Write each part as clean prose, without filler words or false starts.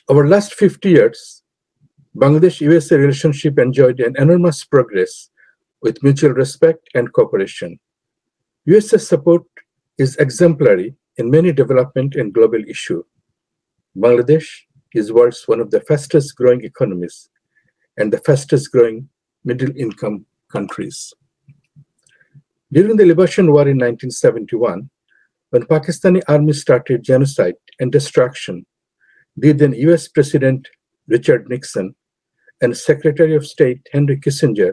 Over last 50 years, Bangladesh-USA relationship enjoyed an enormous progress with mutual respect and cooperation. US's support is exemplary in many development and global issues. Bangladesh is world's one of the fastest growing economies and the fastest growing middle income countries. During the Liberation War in 1971, when Pakistani army started genocide and destruction, the then US President Richard Nixon and Secretary of State Henry Kissinger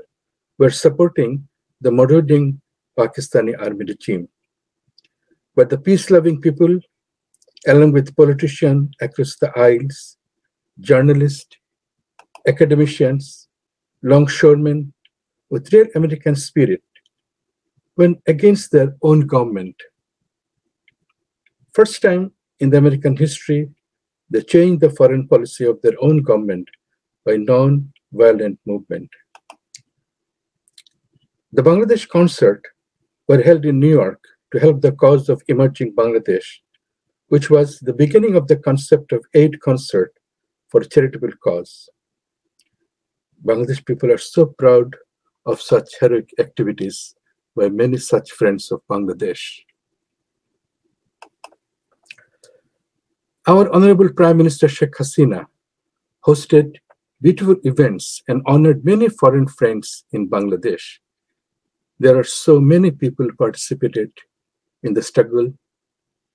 were supporting the marauding Pakistani army regime. But the peace-loving people, along with politicians across the aisles, journalists, academicians, longshoremen with real American spirit, went against their own government. First time in the American history, they changed the foreign policy of their own government by non-violent movement. The Bangladesh concert were held in New York to help the cause of emerging Bangladesh, which was the beginning of the concept of aid concert for a charitable cause. Bangladesh people are so proud of such heroic activities by many such friends of Bangladesh. Our Honorable Prime Minister Sheikh Hasina hosted beautiful events and honored many foreign friends in Bangladesh. There are so many people participated in the struggle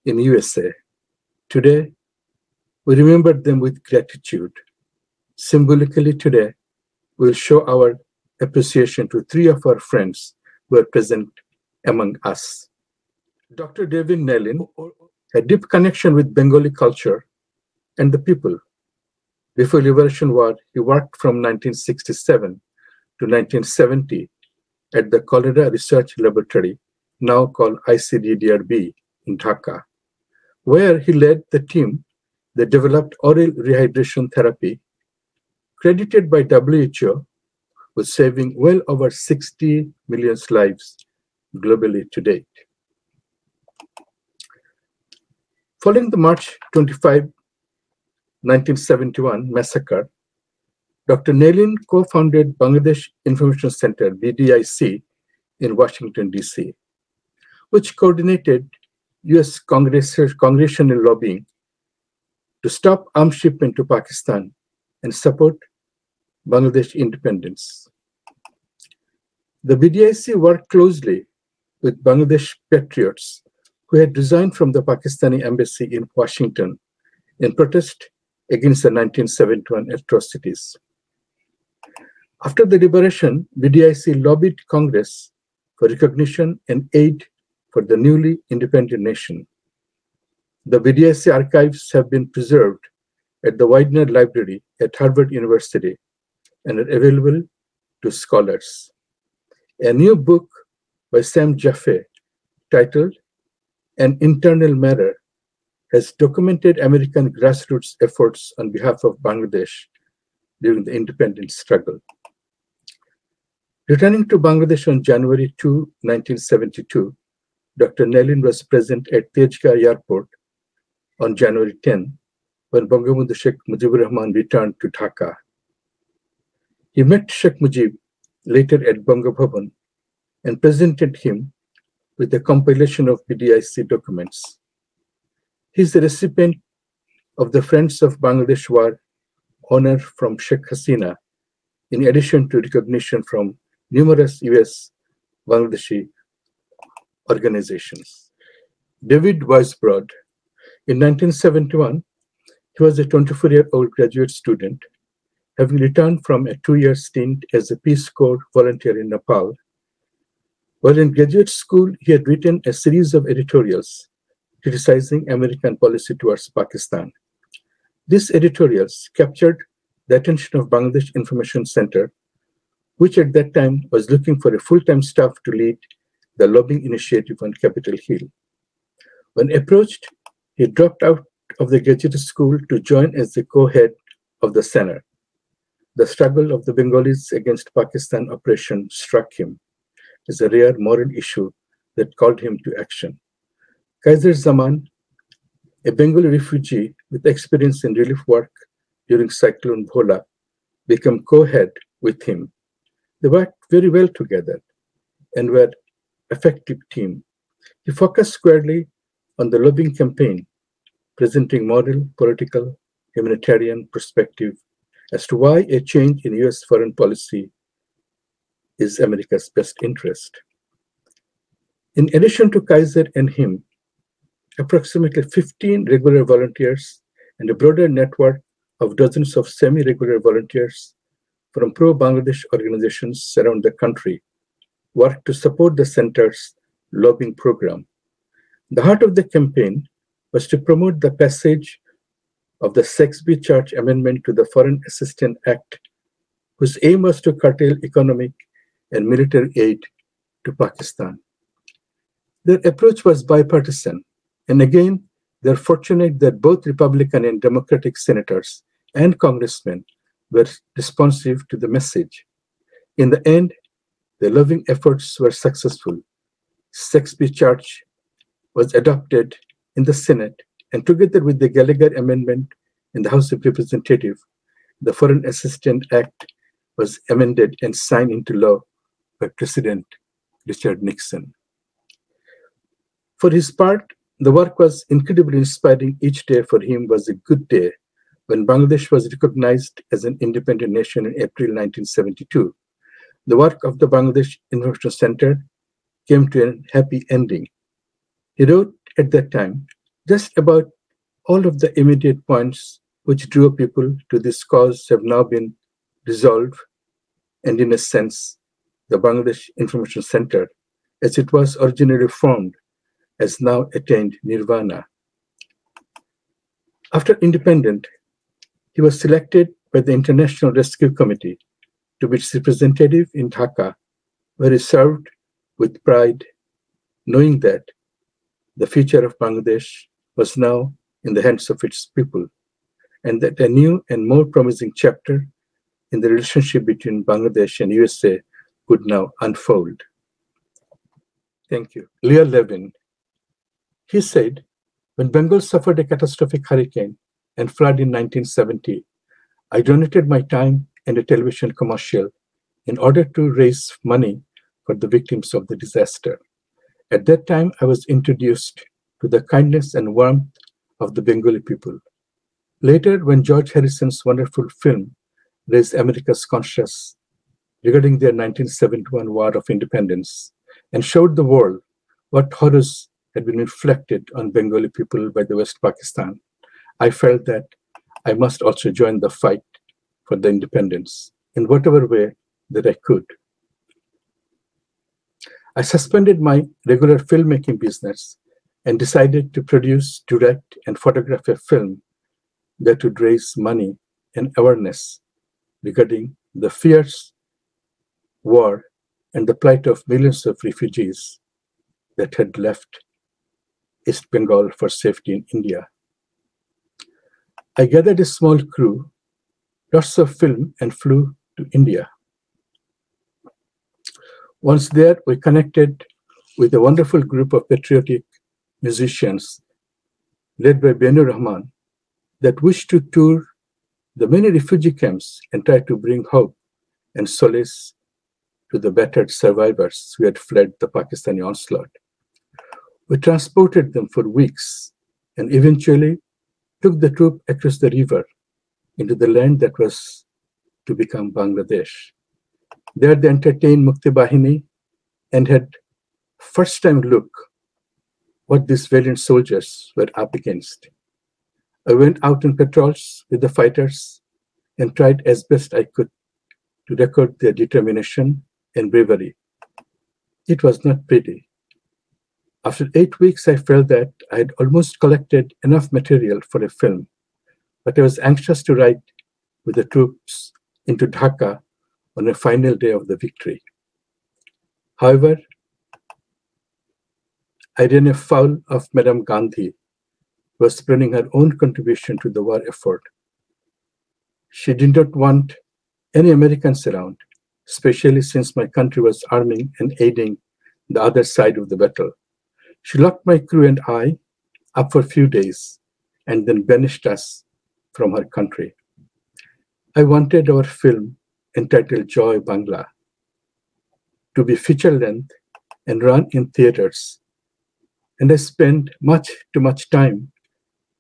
in USA. Today, we remember them with gratitude. Symbolically today, we'll show our appreciation to three of our friends who are present among us. Dr. David Nellin had deep connection with Bengali culture and the people. Before Liberation War, he worked from 1967 to 1970 at the Cholera Research Laboratory, now called ICDDRB in Dhaka, where he led the team that developed oral rehydration therapy, credited by WHO with saving well over 60 million lives globally to date. Following the March 25, 1971 massacre, Dr. Nellin co-founded Bangladesh Information Center, BDIC, in Washington, D.C., which coordinated U.S. congressional lobbying to stop arms shipment to Pakistan and support Bangladesh independence. The BDIC worked closely with Bangladesh patriots who had resigned from the Pakistani embassy in Washington in protest against the 1971 atrocities. After the liberation, BDIC lobbied Congress for recognition and aid for the newly independent nation. The BDIC archives have been preserved at the Widener Library at Harvard University and are available to scholars. A new book by Sam Jaffe titled An Internal Matter has documented American grassroots efforts on behalf of Bangladesh during the independence struggle. Returning to Bangladesh on January 2, 1972, Dr. Nellin was present at Tejgah Airport on January 10, when Bangabandhu Sheikh Mujibur Rahman returned to Dhaka. He met Sheikh Mujib later at Banga Bhavan and presented him with a compilation of BDIC documents. He is the recipient of the Friends of Bangladesh War honor from Sheikh Hasina, in addition to recognition from numerous US Bangladeshi organizations. David Weisbrod. In 1971, he was a 24-year-old graduate student, having returned from a 2-year stint as a Peace Corps volunteer in Nepal. While in graduate school, he had written a series of editorials criticizing American policy towards Pakistan. These editorials captured the attention of Bangladesh Information Center, which at that time was looking for a full-time staff to lead the lobbying initiative on Capitol Hill. When approached, he dropped out of the graduate school to join as the co-head of the center. The struggle of the Bengalis against Pakistan oppression struck him as a rare moral issue that called him to action. Kaiser Zaman, a Bengali refugee with experience in relief work during Cyclone Bhola, became co-head with him. They worked very well together and were effective team. He focused squarely on the lobbying campaign, presenting moral, political, humanitarian perspective as to why a change in US foreign policy is America's best interest. In addition to Kaiser and him, approximately 15 regular volunteers and a broader network of dozens of semi-regular volunteers from pro-Bangladesh organizations around the country worked to support the center's lobbying program. The heart of the campaign was to promote the passage of the Saxby Church Amendment to the Foreign Assistance Act, whose aim was to curtail economic and military aid to Pakistan. Their approach was bipartisan, and again, they're fortunate that both Republican and Democratic senators and congressmen were responsive to the message. In the end, the lobbying efforts were successful. Saxby Church was adopted in the Senate, and together with the Gallagher Amendment in the House of Representatives, the Foreign Assistance Act was amended and signed into law by President Richard Nixon. For his part, the work was incredibly inspiring. Each day for him was a good day when Bangladesh was recognized as an independent nation in April 1972. The work of the Bangladesh Information Center came to a happy ending. He wrote at that time, just about all of the immediate points which drew people to this cause have now been resolved, and in a sense, the Bangladesh Information Center, as it was originally formed, has now attained nirvana. After independence, he was selected by the International Rescue Committee to be its representative in Dhaka, where he served with pride, knowing that the future of Bangladesh was now in the hands of its people, and that a new and more promising chapter in the relationship between Bangladesh and USA could now unfold. Thank you. Leo Levin. He said, when Bengal suffered a catastrophic hurricane and flood in 1970, I donated my time and a television commercial in order to raise money for the victims of the disaster. At that time, I was introduced to the kindness and warmth of the Bengali people. Later, when George Harrison's wonderful film raised America's conscience regarding their 1971 War of Independence and showed the world what horrors had been inflicted on Bengali people by the West Pakistan, I felt that I must also join the fight for the independence in whatever way that I could. I suspended my regular filmmaking business and decided to produce, direct, and photograph a film that would raise money and awareness regarding the fierce war and the plight of millions of refugees that had left East Bengal for safety in India. I gathered a small crew, lots of film, and flew to India. Once there, we connected with a wonderful group of patriotic musicians led by Benur Rahman that wished to tour the many refugee camps and try to bring hope and solace to the battered survivors who had fled the Pakistani onslaught. We transported them for weeks and eventually took the troop across the river into the land that was to become Bangladesh. There they entertained Mukti Bahini and had first-time look what these valiant soldiers were up against. I went out on patrols with the fighters and tried as best I could to record their determination and bravery. It was not pretty. After 8 weeks, I felt that I had almost collected enough material for a film, but I was anxious to ride with the troops into Dhaka on a final day of the victory. However, I ran afoul of Madame Gandhi, who was spreading her own contribution to the war effort. She did not want any Americans around, especially since my country was arming and aiding the other side of the battle. She locked my crew and I up for a few days and then banished us from her country. I wanted our film entitled Joy Bangla to be feature-length and run in theaters, and I spent too much time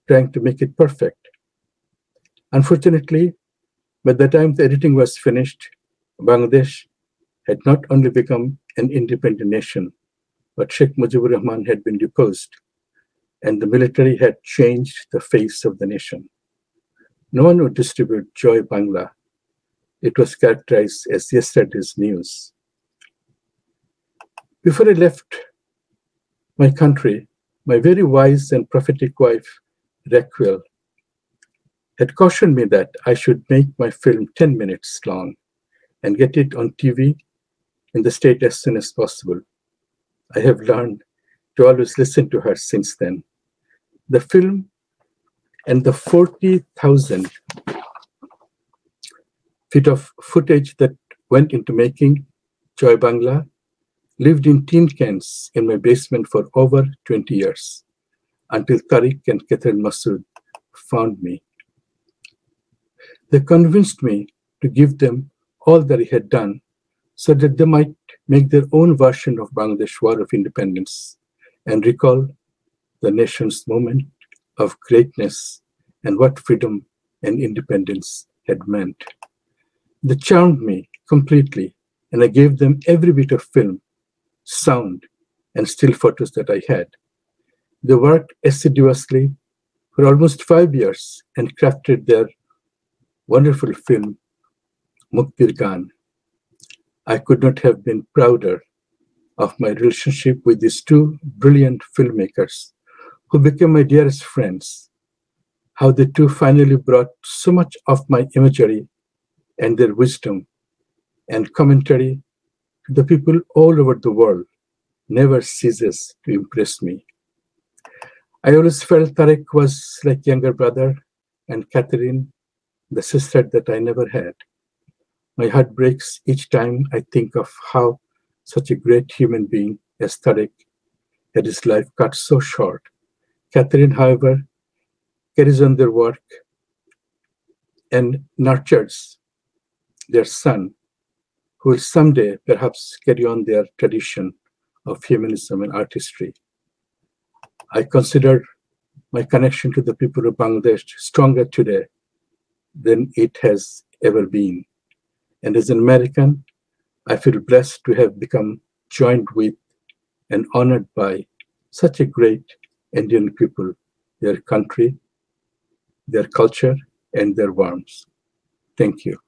trying to make it perfect. Unfortunately, by the time the editing was finished, Bangladesh had not only become an independent nation, but Sheikh Mujibur Rahman had been deposed, and the military had changed the face of the nation. No one would distribute Joy Bangla. It was characterized as yesterday's news. Before I left my country, my very wise and prophetic wife, Raquel, had cautioned me that I should make my film 10 minutes long and get it on TV in the state as soon as possible. I have learned to always listen to her since then. The film and the 40,000 feet of footage that went into making Joy Bangla lived in tin cans in my basement for over 20 years, until Tariq and Catherine Masood found me. They convinced me to give them all that I had done so that they might make their own version of Bangladesh War of Independence and recall the nation's moment of greatness and what freedom and independence had meant. They charmed me completely, and I gave them every bit of film, sound, and still photos that I had. They worked assiduously for almost 5 years and crafted their wonderful film, Muktir Gaan. I could not have been prouder of my relationship with these two brilliant filmmakers who became my dearest friends. How the two finally brought so much of my imagery and their wisdom and commentary to the people all over the world never ceases to impress me. I always felt Tariq was like younger brother and Catherine, the sister that I never had. My heart breaks each time I think of how such a great human being as Tariq had his life cut so short. Catherine, however, carries on their work and nurtures their son, who will someday perhaps carry on their tradition of humanism and artistry. I consider my connection to the people of Bangladesh stronger today than it has ever been. And as an American, I feel blessed to have become joined with and honored by such a great Indian people, their country, their culture, and their warmth. Thank you.